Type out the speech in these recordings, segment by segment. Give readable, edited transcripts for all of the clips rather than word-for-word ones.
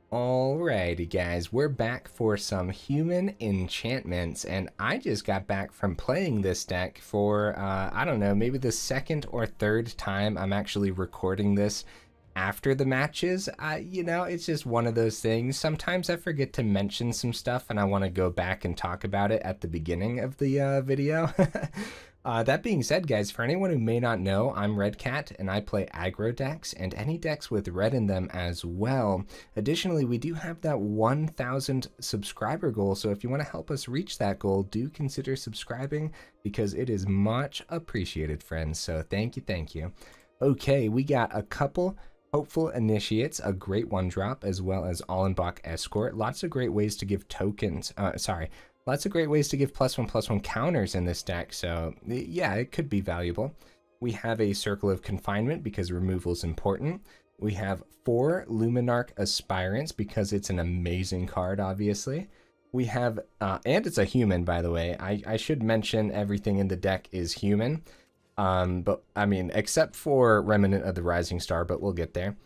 Alrighty guys, we're back for some human enchantments, and I just got back from playing this deck for, I don't know, maybe the second or third time I'm actually recording this after the matches. It's just one of those things. Sometimes I forget to mention some stuff and I want to go back and talk about it at the beginning of the video. That being said, guys, for anyone who may not know, I'm Red Cat, and I play aggro decks, and any decks with red in them as well. Additionally, we do have that 1,000 subscriber goal, so if you want to help us reach that goal, do consider subscribing, because it is much appreciated, friends. So thank you, thank you. Okay, we got a couple hopeful initiates, a great one drop, as well as Ollenbock Escort. Lots of great ways to give tokens, lots of great ways to give +1/+1 counters in this deck, so yeah, it could be valuable. We have a Circle of Confinement because removal is important. We have 4 Luminarch Aspirants because it's an amazing card, obviously. We have, and it's a human, by the way. I should mention everything in the deck is human, but I mean, except for Remnant of the Rising Star, but we'll get there.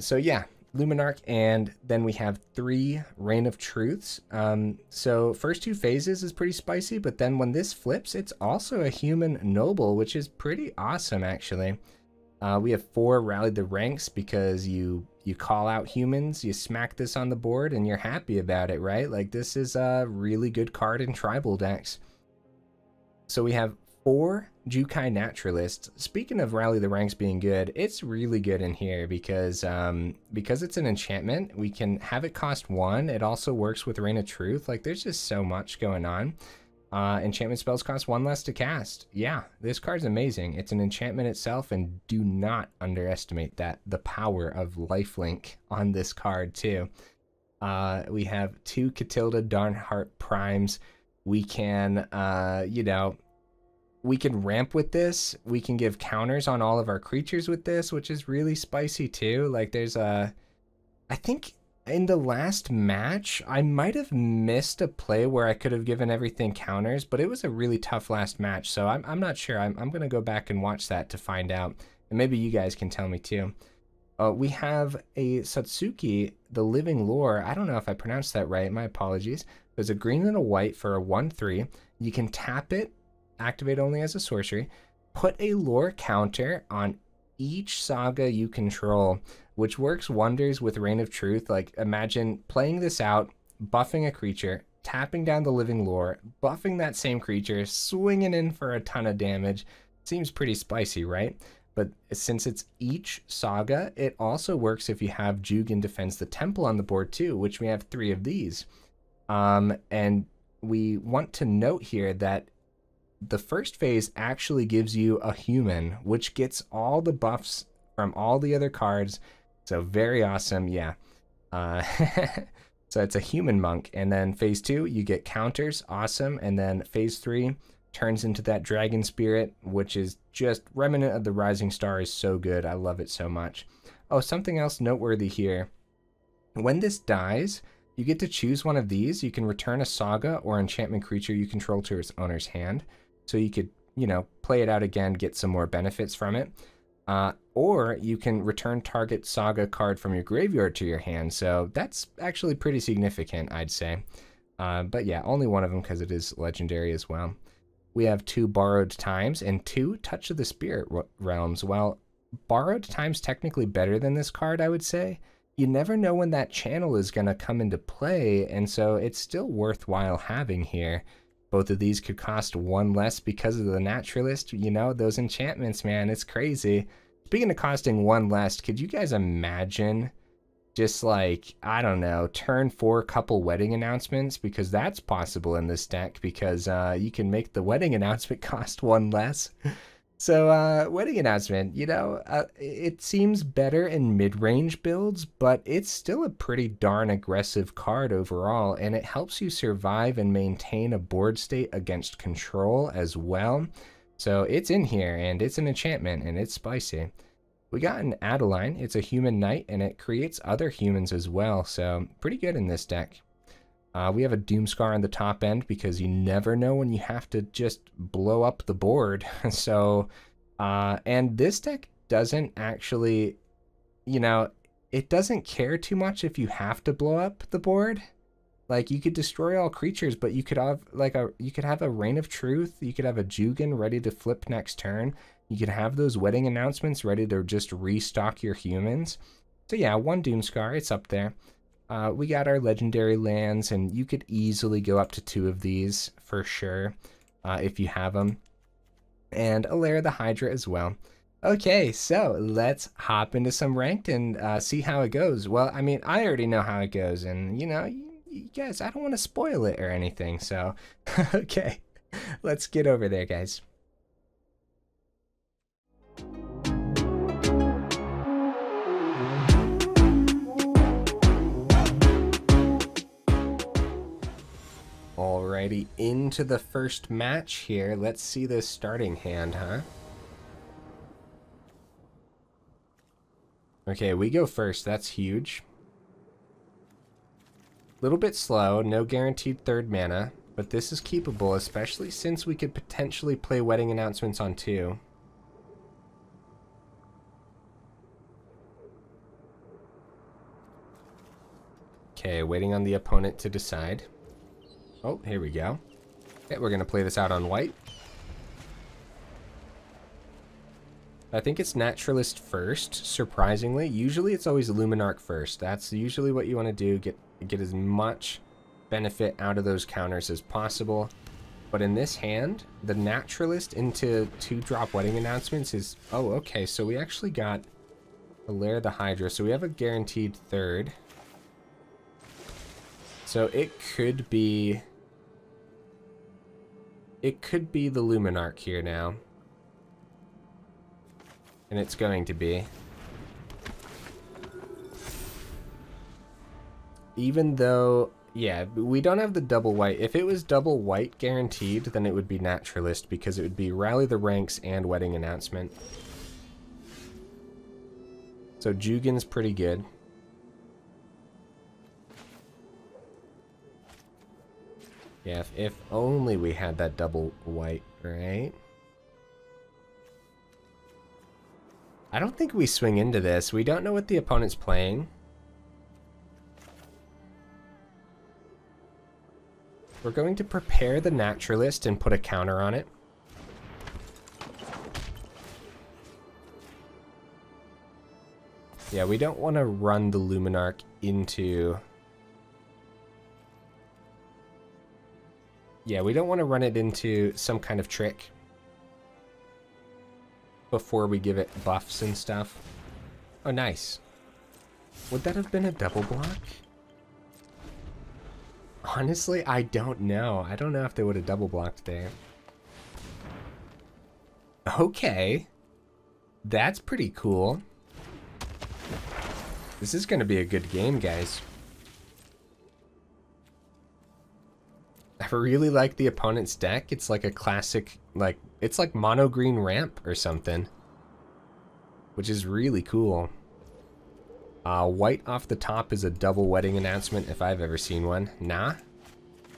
So yeah. Luminarch, and then we have 3 Reign of Truths. So first 2 phases is pretty spicy, but then when this flips, it's also a human noble, which is pretty awesome, actually. We have 4 Rally the Ranks because you call out humans, you smack this on the board, and you're happy about it, right? Like, this is a really good card in tribal decks. So we have 4 Jukai Naturalist. Speaking of Rally the Ranks being good, it's really good in here because it's an enchantment. We can have it cost 1. It also works with Reign of Truth. Like, there's just so much going on. Enchantment spells cost 1 less to cast. Yeah, this card's amazing. It's an enchantment itself, and do not underestimate the power of lifelink on this card too. We have 2 Catilda Dawnhart primes. We can, we can ramp with this. We can give counters on all of our creatures with this, which is really spicy too. Like, there's I think in the last match, I might have missed a play where I could have given everything counters, but it was a really tough last match, so I'm not sure. I'm going to go back and watch that to find out, and maybe you guys can tell me too. We have a Satsuki, the Living Lore. I don't know if I pronounced that right. My apologies. There's a green and a white for a 1/3. You can tap it, activate only as a sorcery, put a lore counter on each saga you control, which works wonders with Reign of Truth. Like, imagine playing this out, buffing a creature, tapping down the living lore, buffing that same creature, swinging in for a ton of damage. Seems pretty spicy, right? But since it's each saga, it also works if you have Jugan Defends the Temple on the board too, which we have 3 of these. And we want to note here that the first phase actually gives you a human, which gets all the buffs from all the other cards. So very awesome, yeah. So it's a human monk. And then phase 2, you get counters, awesome. And then phase 3 turns into that dragon spirit, which is just Remnant of the Rising Star is so good. I love it so much. Oh, something else noteworthy here. When this dies, you get to choose one of these. You can return a saga or enchantment creature you control to its owner's hand. So you could, play it out again, get some more benefits from it. Or you can return target saga card from your graveyard to your hand. So that's actually pretty significant, I'd say. But yeah, only one of them because it is legendary as well. We have 2 Borrowed Times and 2 Touch of the Spirit Realms. While Borrowed Times technically better than this card, I would say, you never know when that channel is going to come into play, and so it's still worthwhile having here. Both of these could cost 1 less because of the Naturalist. Those enchantments, man, it's crazy. Speaking of costing 1 less, could you guys imagine just like, I don't know, turn 4 couple wedding announcements? Because that's possible in this deck, because you can make the wedding announcement cost 1 less. So wedding announcement, it seems better in mid-range builds, but it's still a pretty darn aggressive card overall, and it helps you survive and maintain a board state against control as well. So it's in here, and it's an enchantment, and it's spicy. We got an Adeline. It's a human knight, and it creates other humans as well, so pretty good in this deck. We have a Doomskar on the top end because you never know when you have to just blow up the board. So, and this deck doesn't actually, it doesn't care too much if you have to blow up the board. Like, you could destroy all creatures, but you could have like you could have a Reign of Truth, you could have a Jugan ready to flip next turn. You could have those wedding announcements ready to just restock your humans. So yeah, 1 Doomskar, it's up there. We got our legendary lands, and you could easily go up to 2 of these for sure, if you have them. And a Lair of the Hydra as well. Okay, so let's hop into some ranked and see how it goes. Well, I mean, I already know how it goes, and you know, you guys, I don't want to spoil it or anything, so okay, let's get over there, guys. Alrighty, into the first match here. Let's see this starting hand, huh? Okay, we go first. That's huge. Little bit slow, no guaranteed 3rd mana, but this is keepable, especially since we could potentially play wedding announcements on 2. Okay, waiting on the opponent to decide. Oh, here we go. Okay, we're gonna play this out on white. I think it's Naturalist first, surprisingly. Usually it's always Luminarch first. That's usually what you want to do, get as much benefit out of those counters as possible. But in this hand, the Naturalist into 2-drop wedding announcements is... Oh, okay, so we actually got a Lair of the Hydra, so we have a guaranteed 3rd. So it could be... It could be the Luminarch here now. And it's going to be. Even though, yeah, we don't have the double white. If it was double white guaranteed, then it would be Naturalist, because it would be Rally the Ranks and Wedding Announcement. So Jugan's pretty good. Yeah, if only we had that double white, right? I don't think we swing into this. We don't know what the opponent's playing. We're going to prepare the Naturalist and put a counter on it. Yeah, we don't want to run the Luminarch into... Yeah, we don't want to run it into some kind of trick before we give it buffs and stuff. Oh, nice. Would that have been a double block? Honestly, I don't know. I don't know if they would have double blocked there. Okay. That's pretty cool. This is going to be a good game, guys. I really like the opponent's deck. It's like a classic, like, it's like mono green ramp or something, which is really cool. White off the top is a double wedding announcement if I've ever seen one. Nah,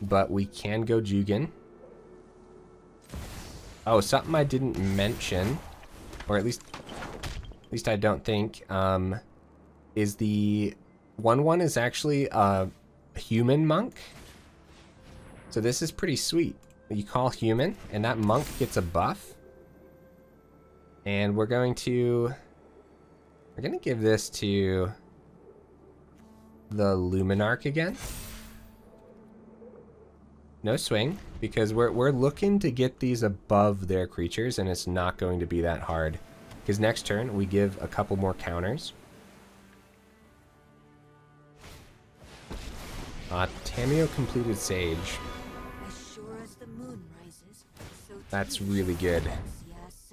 but we can go Jugan. Oh, something I didn't mention, or at least I don't think, is the 1/1 is actually a human monk. So this is pretty sweet. You call human, and that monk gets a buff. And we're going to give this to the Luminarch again. No swing, because we're looking to get these above their creatures, and it's not going to be that hard. Because next turn, we give a couple more counters. Tamiyo completed Sage. That's really good.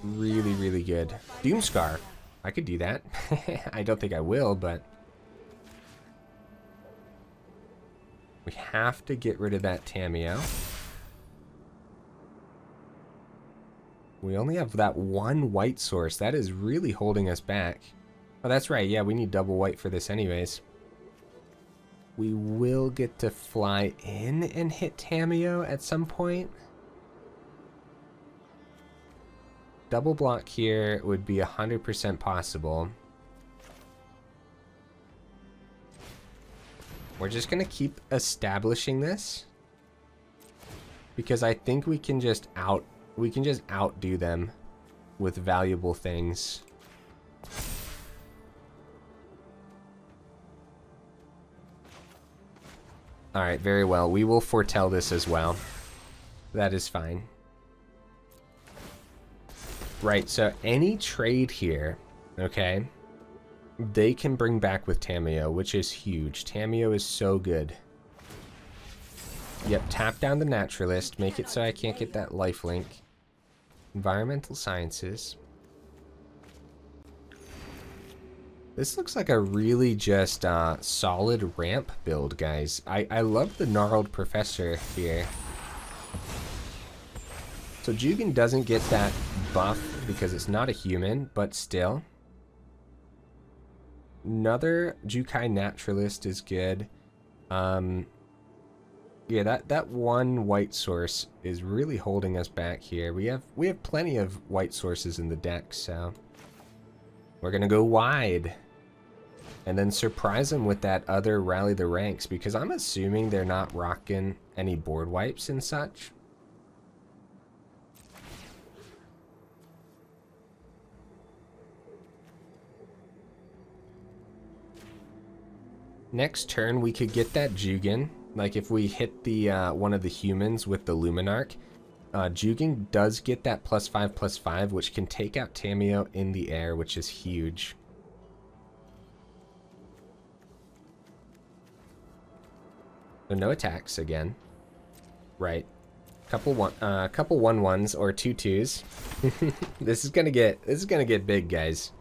Really, really good. Doomskar. I could do that. I don't think I will, but... we have to get rid of that Tamiyo. We only have that one white source. That is really holding us back. Oh, that's right. Yeah, we need double white for this anyways. We will get to fly in and hit Tamiyo at some point. Double block here would be 100% possible. We're just gonna keep establishing this because I think we can just outdo them with valuable things. Alright, very well. We will foretell this as well. That is fine. Right, so any trade here, okay, they can bring back with Tamiyo, which is huge. Tamiyo is so good. Yep, tap down the Naturalist, make it so I can't get that lifelink. Environmental Sciences. This looks like a really just solid ramp build, guys. I love the Gnarled Professor here. So Jugan doesn't get that buff because it's not a human, but still. Another Jukai Naturalist is good. Yeah, that one white source is really holding us back here. We have plenty of white sources in the deck, so we're gonna go wide. And then surprise them with that other Rally the Ranks, because I'm assuming they're not rocking any board wipes and such. Next turn, we could get that Jugan. Like, if we hit the one of the humans with the Luminarch, Jugan does get that +5/+5, which can take out Tamiyo in the air, which is huge. So no attacks again. Right. Couple 1/1s or 2/2s. This is gonna get big, guys.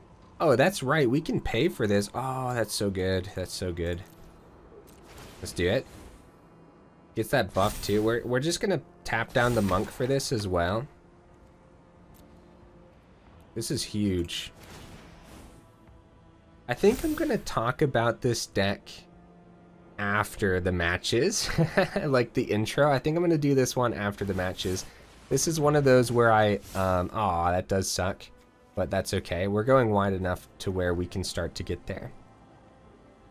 Oh, that's right. We can pay for this. Oh, that's so good. That's so good. Let's do it. Gets that buff too. We're just gonna tap down the monk for this as well. This is huge. I think I'm gonna talk about this deck after the matches. Like the intro. I think I'm gonna do this one after the matches. This is one of those where aw, that does suck. But that's okay. We're going wide enough to where we can start to get there.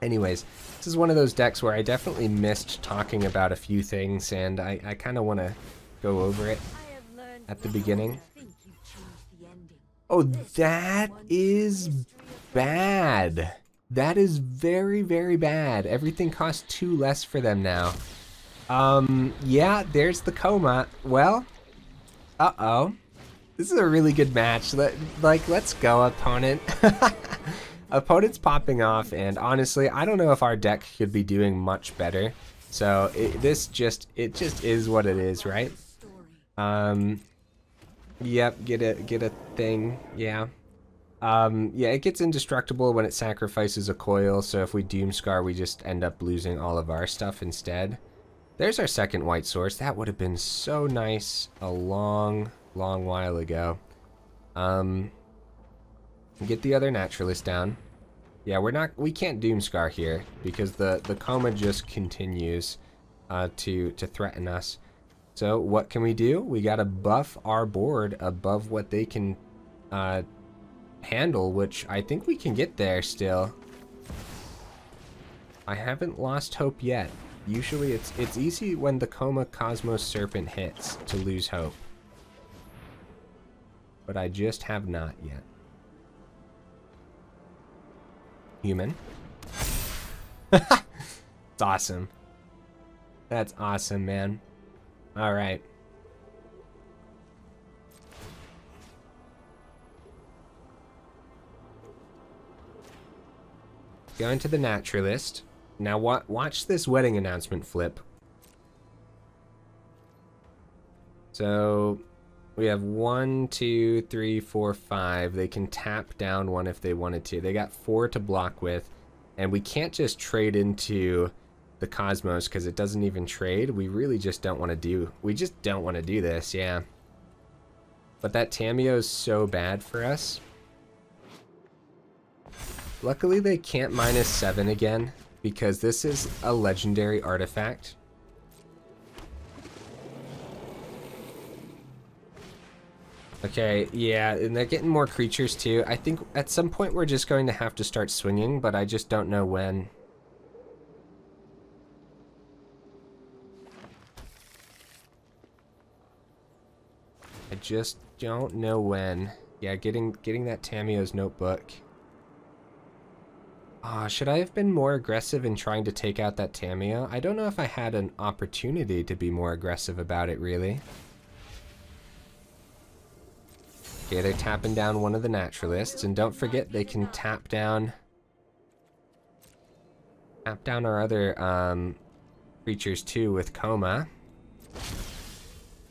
Anyways, this is one of those decks where I definitely missed talking about a few things, and I kind of want to go over it at the beginning. Oh, that is bad. That is very, very bad. Everything costs 2 less for them now. Yeah, there's the coma. Well, uh-oh. This is a really good match. Let's go, opponent. Opponent's popping off, and honestly, I don't know if our deck could be doing much better. So it just is what it is, right? Yep, get a thing. Yeah. Yeah, it gets indestructible when it sacrifices a coil. So if we Doomskar, we just end up losing all of our stuff instead. There's our second white source. That would have been so nice a long while ago. Get the other Naturalist down. Yeah, we can't Doomskar here because the coma just continues to threaten us. So what can we do? We gotta buff our board above what they can handle, which I think we can get there still. I haven't lost hope yet. Usually it's easy when the Coma Cosmos Serpent hits to lose hope. But I just have not yet. Human. It's awesome. That's awesome, man. Alright. Going to the Naturalist. Now watch this wedding announcement flip. So we have 1, 2, 3, 4, 5. They can tap down one if they wanted to. They got 4 to block with, and we can't just trade into the Cosmos because it doesn't even trade. We really just don't want to do. We just don't want to do this, yeah. But that Tamiyo is so bad for us. Luckily, they can't -7 again because this is a legendary artifact. Okay, yeah, and they're getting more creatures too. I think at some point we're just going to have to start swinging, but I just don't know when. I just don't know when. Yeah, getting that Tamiyo's notebook. Should I have been more aggressive in trying to take out that Tamiyo? I don't know if I had an opportunity to be more aggressive about it, really. Okay, they're tapping down one of the Naturalists, and don't forget they can tap down our other creatures too with Coma.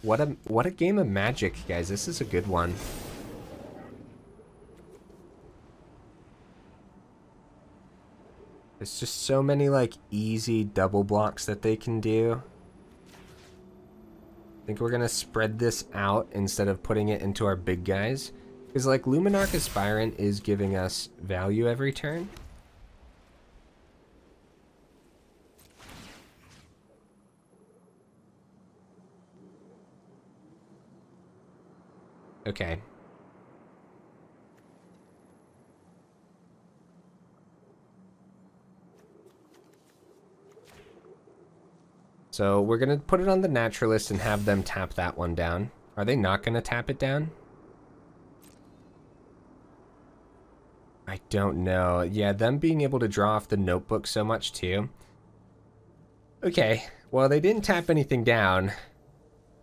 What a game of Magic, guys. This is a good one. There's just so many like easy double blocks that they can do. I think we're gonna spread this out instead of putting it into our big guys. Because like Luminarch Aspirant is giving us value every turn. Okay. So we're going to put it on the Naturalist and have them tap that one down. Are they not going to tap it down? I don't know. Yeah, them being able to draw off the notebook so much too. Okay, well they didn't tap anything down.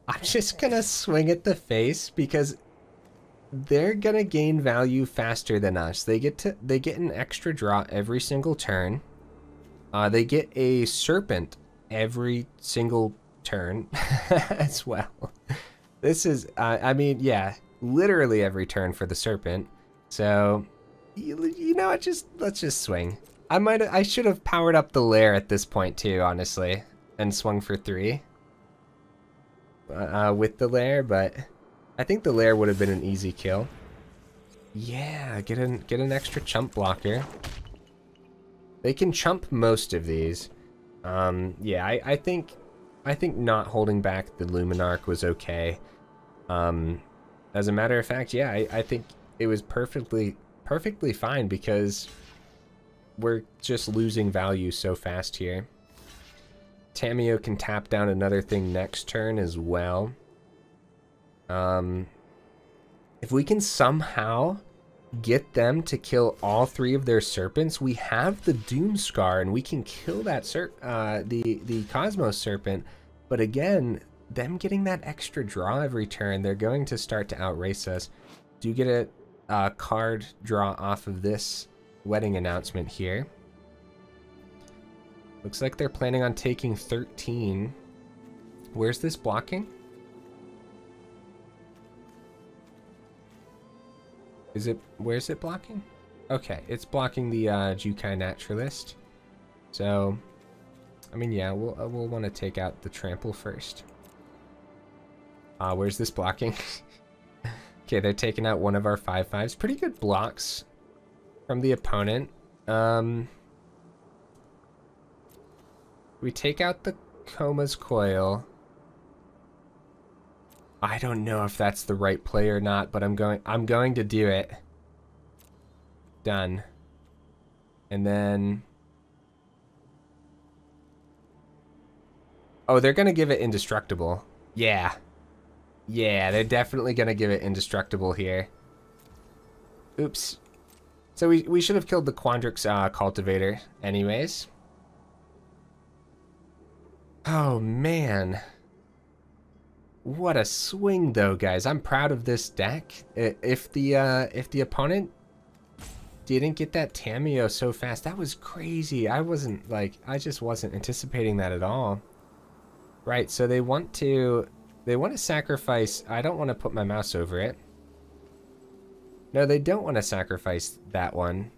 I'm just going to swing at the face because they're going to gain value faster than us. They get an extra draw every single turn. They get a Serpent every single turn as well. This is, I mean, yeah, literally every turn for the Serpent. So, you know what, let's just swing. I should have powered up the Lair at this point too, honestly, and swung for 3 with the Lair, but I think the Lair would have been an easy kill. Yeah, get an extra chump blocker. They can chump most of these. Yeah, I think not holding back the Luminarch was okay. As a matter of fact, yeah, I think it was perfectly fine because we're just losing value so fast here. Tamiyo can tap down another thing next turn as well. If we can somehow get them to kill all 3 of their Serpents, we have the Doomskar and we can kill that the Cosmos Serpent. But again, them getting that extra draw every turn, they're going to start to outrace us. Do get a card draw off of this wedding announcement here. Looks like they're planning on taking 13. Where's this blocking? Where's it blocking? Okay, it's blocking the Jukai Naturalist. So, I mean, yeah, we'll want to take out the trample first. Where's this blocking? Okay, they're taking out one of our 5/5s. Pretty good blocks from the opponent. We take out the Coma's Coil. I don't know if that's the right play or not, but I'm going to do it. Done. And then, oh, they're gonna give it indestructible. Yeah. Yeah, they're definitely gonna give it indestructible here. Oops. So we should have killed the Quandrix Cultivator anyways. Oh man. What a swing though, guys. I'm proud of this deck. If the opponent didn't get that Tamiyo so fast, that was crazy. I just wasn't anticipating that at all. Right, so they want to sacrifice. I don't want to put my mouse over it. No, they don't want to sacrifice that one.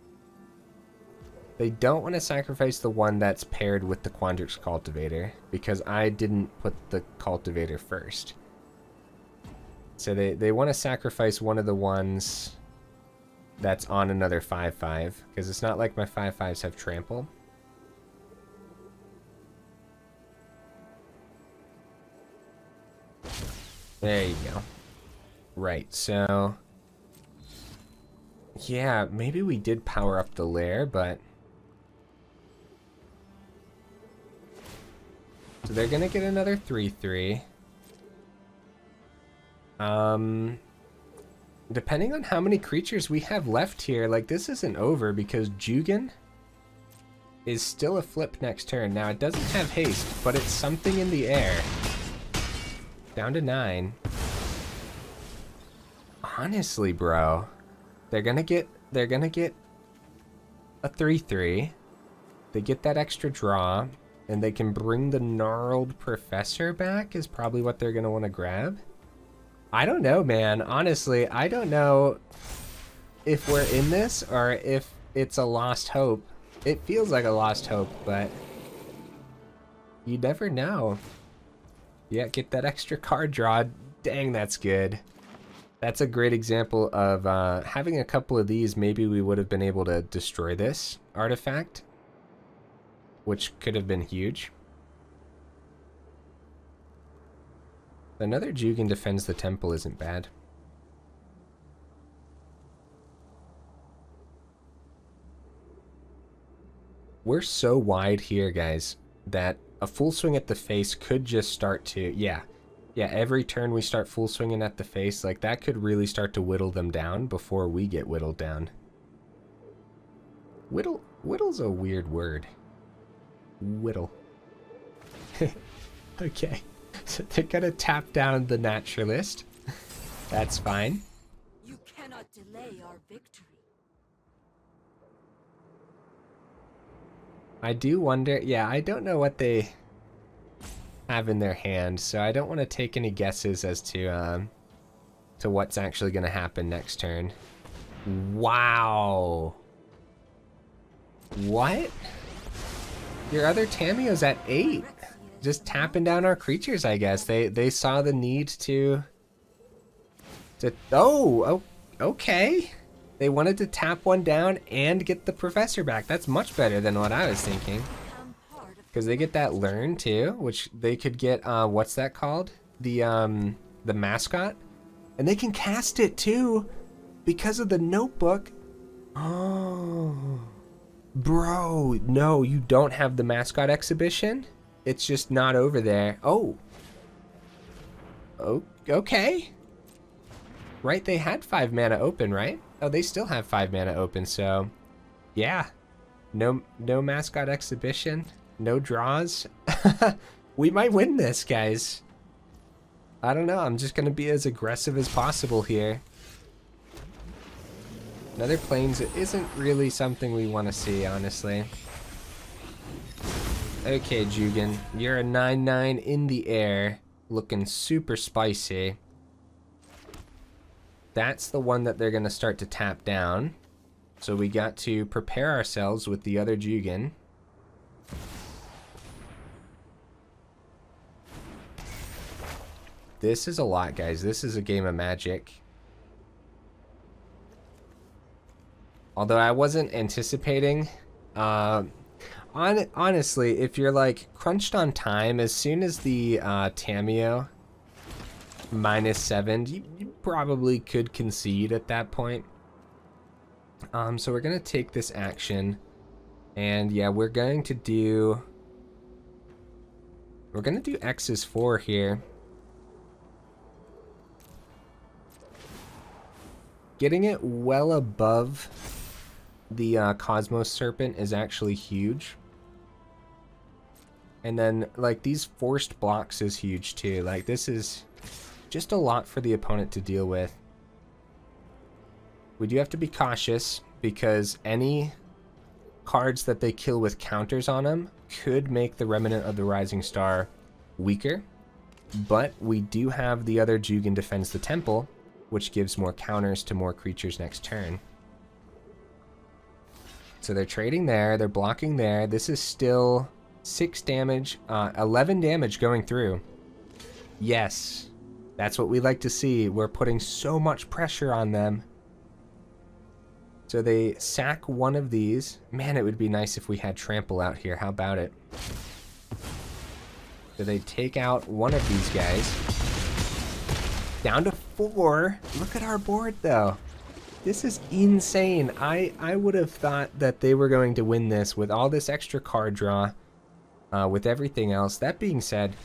They don't want to sacrifice the one that's paired with the Quandrix Cultivator because I didn't put the Cultivator first. So they want to sacrifice one of the ones that's on another 5/5 because it's not like my 5/5s have trample. There you go. Right, so yeah, maybe we did power up the Lair, but so they're gonna get another 3/3. Depending on how many creatures we have left here, like, this isn't over because Jugan is still a flip next turn. Now, it doesn't have haste, but it's something in the air. Down to 9. Honestly, bro, they're gonna get a 3/3. They get that extra draw, and they can bring the Gnarled Professor back is probably what they're gonna want to grab. I don't know, man. Honestly, I don't know if we're in this or if it's a lost hope. It feels like a lost hope, but you never know. Yeah, get that extra card draw. Dang, that's good. That's a great example of having a couple of these. Maybe we would have been able to destroy this artifact, which could have been huge. Another Jugan defends the temple isn't bad. We're so wide here, guys, that a full swing at the face could just start to, yeah, every turn we start full swinging at the face, like, that could really start to whittle them down before we get whittled down. Whittle's a weird word. Whittle. Okay. So they're gonna tap down the Naturalist. That's fine. You cannot delay our victory. I do wonder, yeah, I don't know what they have in their hand, so I don't want to take any guesses as to what's actually gonna happen next turn. Wow. What? Your other Tameo's at 8. Just tapping down our creatures, I guess. They saw the need to oh, okay. They wanted to tap one down and get the Professor back. That's much better than what I was thinking. Because they get that learn too, which they could get, what's that called? The mascot? And they can cast it too because of the notebook. Oh. Bro, no, you don't have the mascot exhibition? It's just not over there. Oh. Oh, okay. Right, they had 5 mana open, right? Oh, they still have 5 mana open, so yeah. No mascot exhibition, no draws. We might win this, guys. I don't know, I'm just gonna be as aggressive as possible here. Another Plains isn't really something we want to see, honestly. Okay, Jugan, you're a 9/9 in the air, looking super spicy. That's the one that they're going to start to tap down. So we got to prepare ourselves with the other Jugan. This is a lot, guys. This is a game of Magic. Although I wasn't anticipating... honestly, if you're like crunched on time, as soon as the Tameo -7, you probably could concede at that point. So we're gonna take this action, and yeah, we're gonna do X's 4 here. Getting it well above the Cosmos Serpent is actually huge. And then, like, these forced blocks is huge too. Like, this is just a lot for the opponent to deal with. We do have to be cautious because any cards that they kill with counters on them could make the Remnant of the Rising Star weaker. But we do have the other Jugan defends the Temple, which gives more counters to more creatures next turn. So they're trading there, they're blocking there. This is still 6 damage, 11 damage going through. Yes, that's what we like to see. We're putting so much pressure on them. So they sack one of these. Man, it would be nice if we had Trample out here. How about it? So they take out one of these guys. Down to 4. Look at our board, though. This is insane. I would have thought that they were going to win this with all this extra card draw, with everything else. That being said,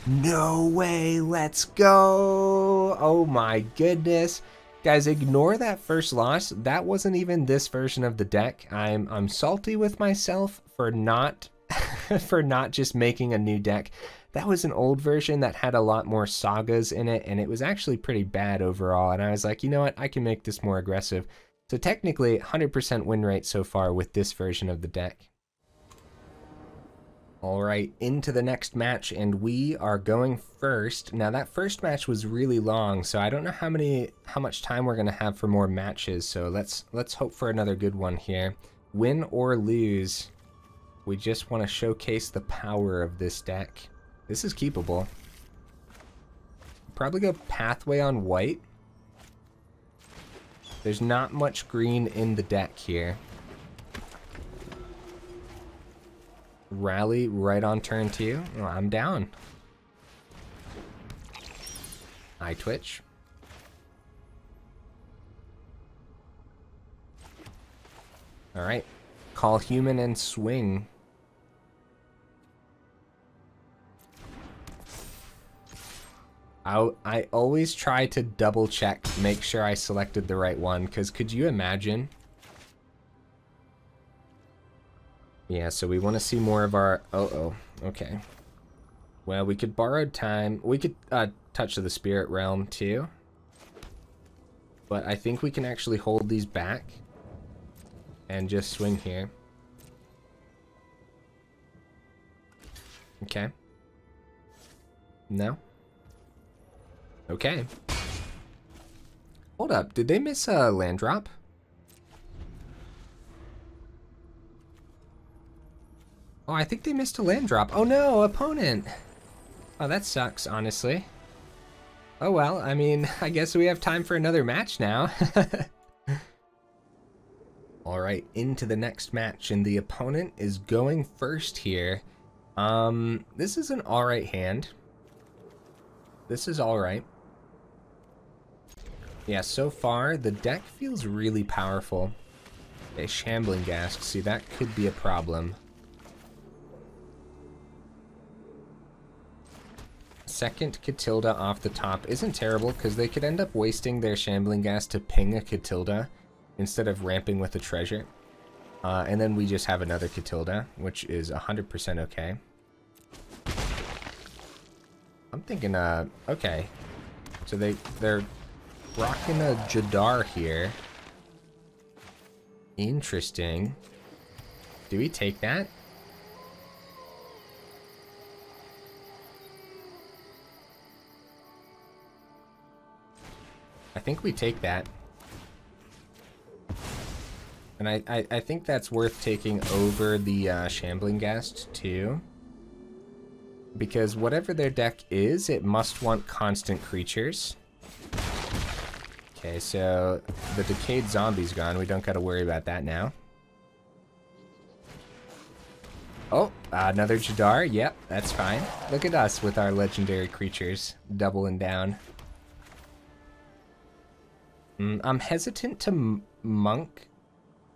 No way, let's go. Oh my goodness. Guys, ignore that first loss. That wasn't even this version of the deck. I'm salty with myself for not for not just making a new deck. That was an old version that had a lot more sagas in it, and it was actually pretty bad overall. And I was like, you know what? I can make this more aggressive. So technically, 100% win rate so far with this version of the deck. All right, into the next match, and we are going first. Now that first match was really long, so I don't know how much time we're gonna have for more matches. So let's hope for another good one here. Win or lose, we just want to showcase the power of this deck. This is keepable. Probably go Pathway on white. There's not much green in the deck here. Rally right on turn 2. Oh, I'm down. Eye twitch. Alright. Call human and swing. I always try to double check, make sure I selected the right one, because could you imagine? Yeah, so we want to see more of our... Oh, okay. Well, we could borrow time. We could touch of the spirit realm, too. But I think we can actually hold these back and just swing here. Okay. No? Okay. Hold up, did they miss a land drop? Oh, I think they missed a land drop. Oh no, opponent! Oh, that sucks, honestly. Oh well, I mean, I guess we have time for another match now. Alright, into the next match, and the opponent is going first here. This is an alright hand. This is alright. Yeah, so far, the deck feels really powerful. A Shambling Ghast, see, that could be a problem. Second Catilda off the top isn't terrible, because they could end up wasting their Shambling Ghast to ping a Catilda instead of ramping with a treasure. And then we just have another Catilda, which is 100% okay. I'm thinking, okay. So they're rocking a Jadar here. Interesting. Do we take that? I think we take that. And I think that's worth taking over the Shambling Ghast too. Because whatever their deck is, it must want constant creatures. Okay, so the Decayed Zombie's gone. We don't gotta worry about that now. Oh, another Jadar. Yep, that's fine. Look at us with our legendary creatures doubling down. I'm hesitant to monk.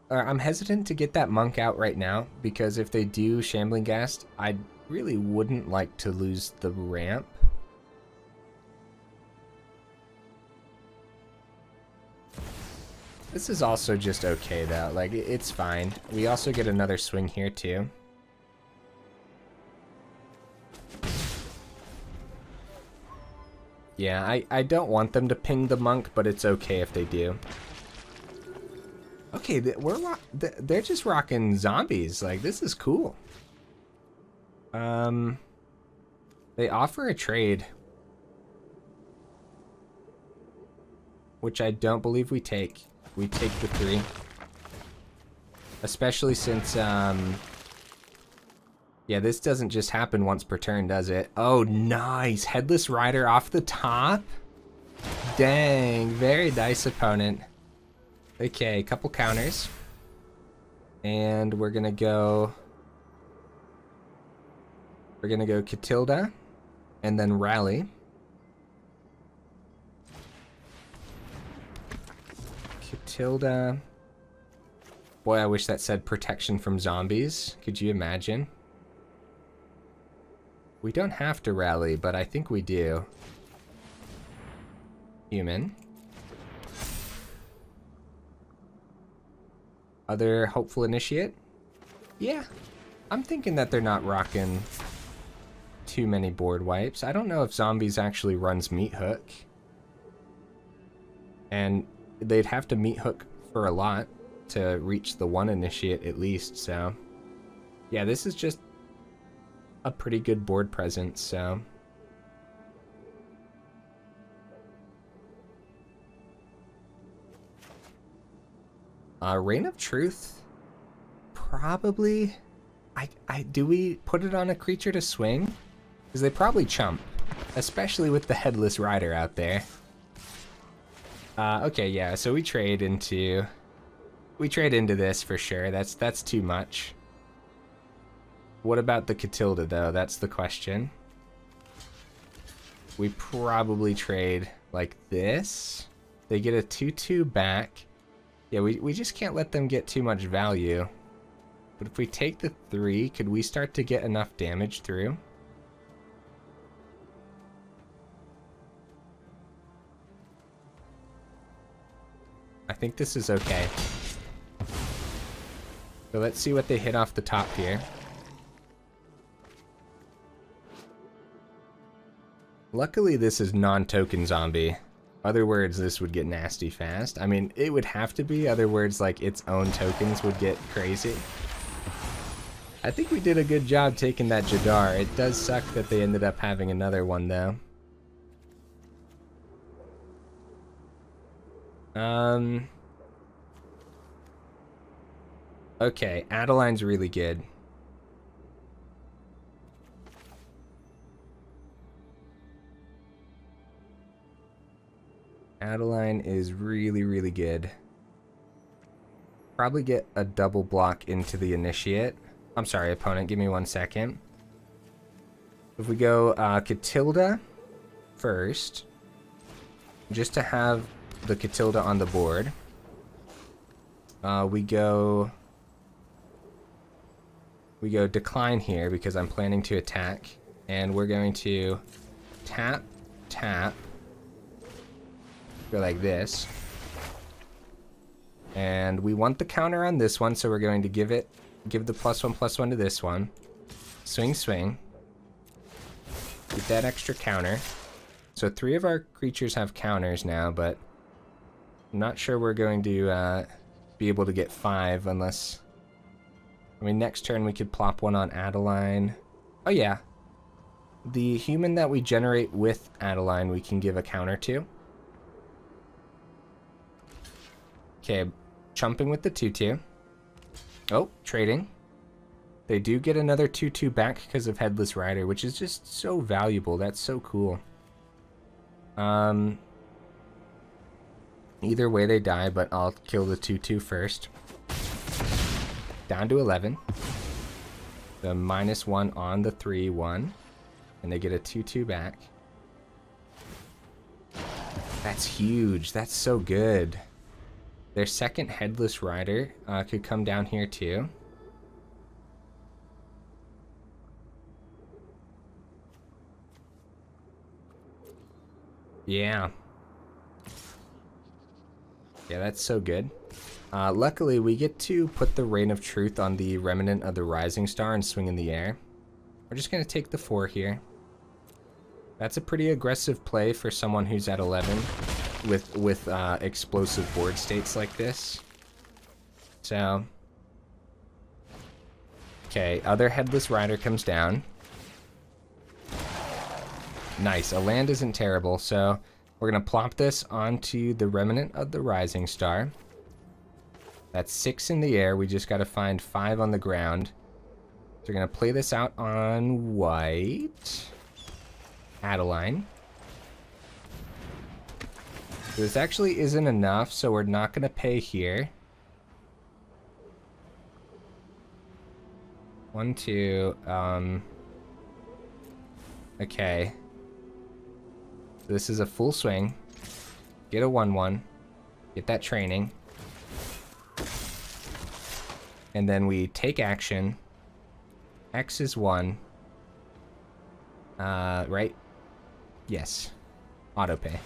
I'm hesitant to get that monk out right now, because if they do Shambling Ghast, I really wouldn't like to lose the ramp. This is also just okay though, like it's fine. We also get another swing here too. Yeah, I don't want them to ping the monk, but it's okay if they do. Okay, they're just rocking zombies. Like, this is cool. They offer a trade, which I don't believe we take. We take the 3. Especially since, yeah, this doesn't just happen once per turn, does it? Oh, nice. Headless Rider off the top? Dang, very nice opponent. Okay, a couple counters. And we're gonna go... We're gonna go Catilda, and then Rally. Catilda. Boy, I wish that said protection from zombies. Could you imagine? We don't have to rally, but I think we do. Human. Other hopeful initiate? Yeah. I'm thinking that they're not rocking too many board wipes. I don't know if Zombies actually runs Meat Hook. And they'd have to Meat Hook for a lot to reach the one initiate at least, so... Yeah, this is just a pretty good board presence, so... Reign of Truth? Probably... do we put it on a creature to swing? Because they probably chump. Especially with the Headless Rider out there. Okay, yeah, so we trade into this for sure. That's too much. What about the Catilda, though? That's the question. We probably trade like this. They get a 2/2 back. Yeah, we just can't let them get too much value. But if we take the 3, could we start to get enough damage through? I think this is okay. So let's see what they hit off the top here. Luckily, this is non-token zombie. Other words, this would get nasty fast. I mean, it would have to be. Other words, like its own tokens would get crazy. I think we did a good job taking that Jadar. It does suck that they ended up having another one, though. Okay, Adeline's really good. Adeline is really, really good. Probably get a double block into the initiate. I'm sorry, opponent, give me 1 second. If we go Catilda first, just to have the Catilda on the board. We go decline here because I'm planning to attack, and we're going to tap, tap, go like this, and we want the counter on this one, so we're going to give the +1/+1 to this one. Swing, swing. Get that extra counter. So 3 of our creatures have counters now, but I'm not sure we're going to be able to get 5 unless... I mean, next turn we could plop one on Adeline. Oh yeah. The human that we generate with Adeline we can give a counter to. Okay, chumping with the 2/2. Oh, trading. They do get another 2/2 back because of Headless Rider, which is just so valuable. That's so cool. Either way they die, but I'll kill the 2/2 first. Down to 11. The -1 on the 3/1. And they get a 2/2 back. That's huge. That's so good. Their second Headless Rider could come down here too. Yeah. Yeah, that's so good. Luckily, we get to put the Reign of Truth on the Remnant of the Rising Star and swing in the air. We're just going to take the 4 here. That's a pretty aggressive play for someone who's at 11 with explosive board states like this. So, okay, other Headless Rider comes down. Nice, a land isn't terrible, so we're going to plop this onto the Remnant of the Rising Star. That's 6 in the air, we just got to find 5 on the ground. So we're going to play this out on white. Adeline. This actually isn't enough, so we're not going to pay here. 1, 2, okay. This is a full swing. Get a 1/1. Get that training. And then we take action. X is 1. Right? Yes. Autopay.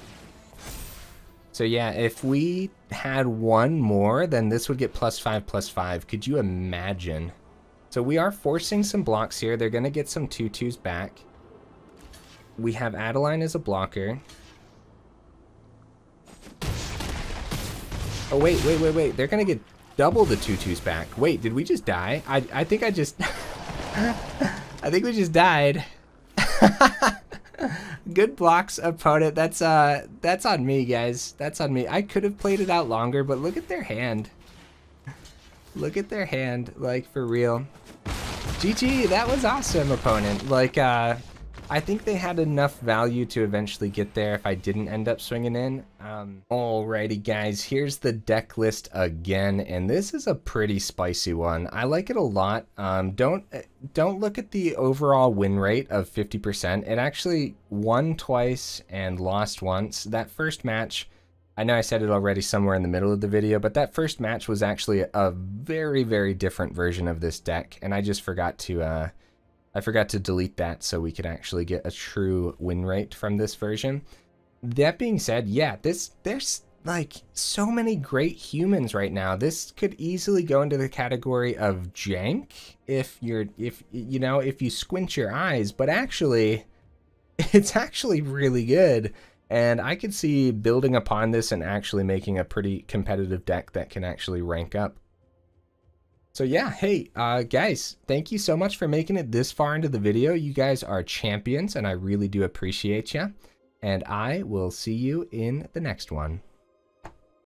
So yeah, if we had one more, then this would get +5/+5. Could you imagine? So we are forcing some blocks here. They're going to get some 2/2s back. We have Adeline as a blocker. Oh, wait. They're going to get double the 2/2s back. Wait, did we just die? I think I just... I think we just died. Good blocks, opponent. That's on me, guys. That's on me. I could have played it out longer, but look at their hand. Look at their hand, like, for real. GG, that was awesome, opponent. Like, I think they had enough value to eventually get there if I didn't end up swinging in. Alrighty, guys, here's the deck list again, and this is a pretty spicy one. I like it a lot. Don't look at the overall win rate of 50%. It actually won twice and lost once. That first match, I know I said it already somewhere in the middle of the video, but that first match was actually a very, very different version of this deck, and I just forgot to I forgot to delete that so we could actually get a true win rate from this version. That being said, yeah, there's like so many great humans right now. This could easily go into the category of jank if you squint your eyes, but actually it's actually really good. And I could see building upon this and actually making a pretty competitive deck that can actually rank up. So yeah, hey, guys, thank you so much for making it this far into the video. You guys are champions, and I really do appreciate you. And I will see you in the next one.